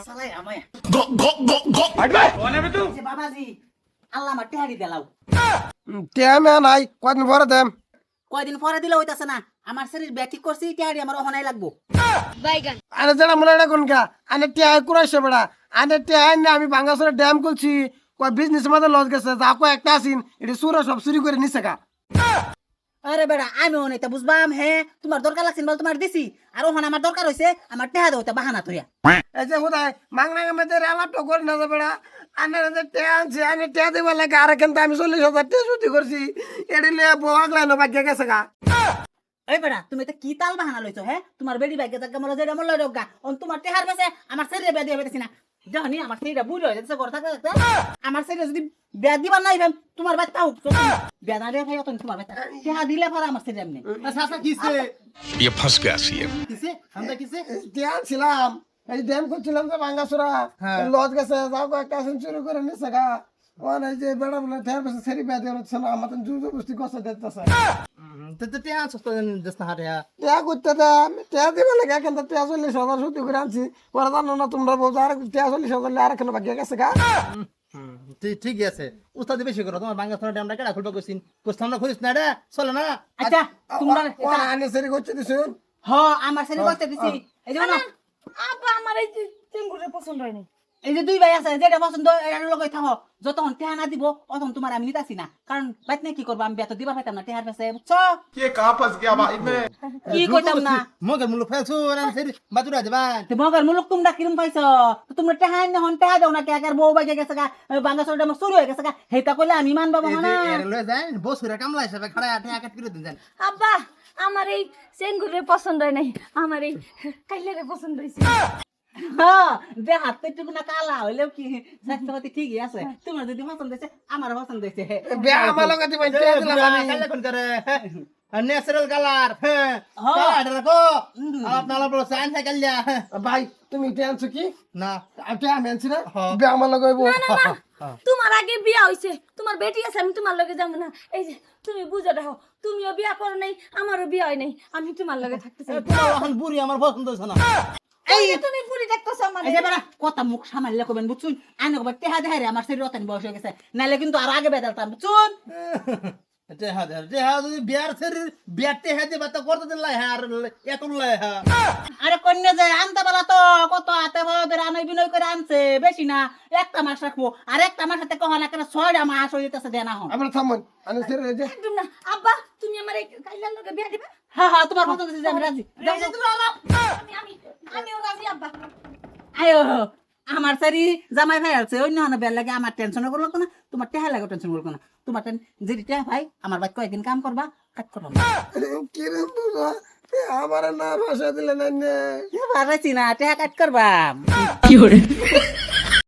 সালাই আমায় যে বাবাজি আল্লাহ আমার টেহারি দেলাও টেমে নাই কদিন পরে দেম কয়দিন পরে দিলে হইতাছে না আমার শরীর ব্যাগ ঠিক করছি টেহারি আমার অহনাই লাগবো আরে যেটা মনে না কোন কা আনে টেহাই কুড়াইছে বেড়া আনে টেহাই না আমি বাঙ্গাসরে ড্যাম খুলছি কয় বিজনেস মধ্যে লস গেছে যা কয় একটা আসিন এটা সুরা সব চুরি করে নিছে কা আরে বেড়া আমি অনেকটা বুঝবাম হ্যাঁ তোমার দরকার লাগছে বল তোমার দিছি আর ওখানে আমার দরকার হয়েছে আমার টেহা দেওয়া বাহানা থইয়া এই যে হুদাই মাংনা মধ্যে রেলাটো করে না বেড়া আনে যে টেহা আনছে আনে টেহা দেবার লাগে আর কিন্তু আমি 40,000 টেহা ছুটি করছি এটি লিয়ে বহাগলাই না বাকি গেছে কা এই বেড়া তুমি এটা কি তাল বাহানা লইছো হ্যাঁ তোমার বেড়ি ব্যাগে জায়গা মনে যেটা মনে রোগা তোমার টেহার কাছে আমার শরীরে বেয়া দিয়ে পেতেছি না জানি আমার শরীরটা বুঝ হয়ে যাচ্ছে করে থাকে আমার শরীরে যদি বেয়া দিবার নাই তোমার বাচ্চা হোক বেয়া না দিয়ে খাই তোমার বাচ্চা টেহা দিলে পরে আমার শরীরে এমনি ये फंस गया सीएम টেহা ছিলাম এই ড্যাম করছিলাম তো বাঙ্গাসুরা লস গেছে যাও একটা আসিন চুরি করে নিছে কা ওন এই যে বেড়া বলে টেহার পাশে সেরি বেয়া দিয়ে হচ্ছে না আমার জুজু বুঝতে কষ্ট দিতেছে টেহা করতে দে আমি টেহা দিবে লাগে কিন্তু টেহা 40,000 ছুটি করে আনছি ওরা জানো না তোমরা বলছো আর টেহা 40,000 আর কেন বাকি গেছে কা ঠিক আছে উস্তাদি বেশি করো তোমার বাঙ্গা সোনা ড্যামটা কেডা খুলবা কইছিন কোস্তাম না খুলিস না রে চলে না আচ্ছা তোমরা ওরা আনে সেরি করতে দিছুন হ আমার শরীর করতে দিছি এই যে না আব্বা আমার এই চেঙ্গুরে পছন্দ হয়নি এই যে দুই ভাই আছে যেটা পছন্দ এর লগে থাকো যতক্ষণ টেহা না দিব অতক্ষণ তোমার আমি নিতাছি না কারণ বাইত না কি করবো আমি বেত দিবা পাইতাম না টেহার কাছে বুঝছো ये कहाँ फंस गया भाई मैं কি কইতাম না মগের মুলুক ফেলছু না সেরি বাতুরা দেবা তো মগর মুলুক তোমরা কিরম পাইছো তোমরা টেহা না হন টেহা দাও না কে একার বউ বাগে গেছে গা বাঙ্গা সরটা আমার শুরু হয়ে গেছে গা হেতা কইলে আমি মানবা না এর লয়ে যায় বসুরা কামলা হিসেবে খাড়া আটে আকাট করে দিন আব্বা আমার এই চেঙ্গুরে পছন্দ হয় নাই আমার এই কাইলারে পছন্দ হইছে হ্যাঁ যে হাতে টুকু না কালা হইলেও কি স্বাস্থ্যপাতি ঠিকই আছে তোমার যদি পছন্দ হয়েছে আমার পছন্দ হয়েছে বে আমার লগে দিবেন টেহা দিলাম আমি কাল্লা কোন করে ন্যাচারাল কালার হ্যাঁ কালার রাখো আপনারা বড় সাইন্স কাল্লা ভাই তুমি টেনছো কি না আমি আমি আনছি না বে আমার লগে হইবো তোমার আগে বিয়া হইছে তোমার বেটি আছে আমি তোমার লগে যাব না এই যে তুমি বুঝে রাখো তুমিও বিয়া করো নাই আমারও বিয়া হয় নাই আমি তোমার লগে থাকতে চাই তোমার এখন বুড়ি আমার পছন্দ হইছে না এই যে তুমি পুরি দেখতেছো আমার এই যে বেড়া কথা মুখ সামাইলে কবেন বুঝছুন আনে কবে টেহা দেহারে আমার শরীর অতন বয়স হয়ে গেছে নাইলে কিন্তু আর আগে বেদালতাম বুঝছুন টেহা যদি বিয়ার শরীর বিয়ার টেহা দিবা তো করতে দিন লাই হ্যাঁ এত লাই হ্যাঁ আরে কন্যা যে আনতে পারা তো কত হাতে বড়দের আনাই বিনয় করে আনছে বেশি না একটা মাস রাখবো আর একটা মাস হাতে কহনা কেন 6টা মাস হয়ে যেতেছে দেনা হন আমরা থামুন আনে সেরি যে একদম না আব্বা তুমি আমার এই কাইলার লগে বিয়া দিবা হ্যাঁ হ্যাঁ তোমার পছন্দ হয়েছে আমি রাজি আমিও রাজি আব্বা আয়ো আমার সারি জামাই ভাই আছে অন্য অন্য বেল লাগে আমার টেনশন করলো না তোমার টেহা লাগে টেনশন করলো না তোমার যদি টেহা ভাই আমার ভাই কয়েকদিন কাম করবা কাজ করবা কি রে বুঝা আমার না ভাষা দিলে না না টেহা কাজ করবা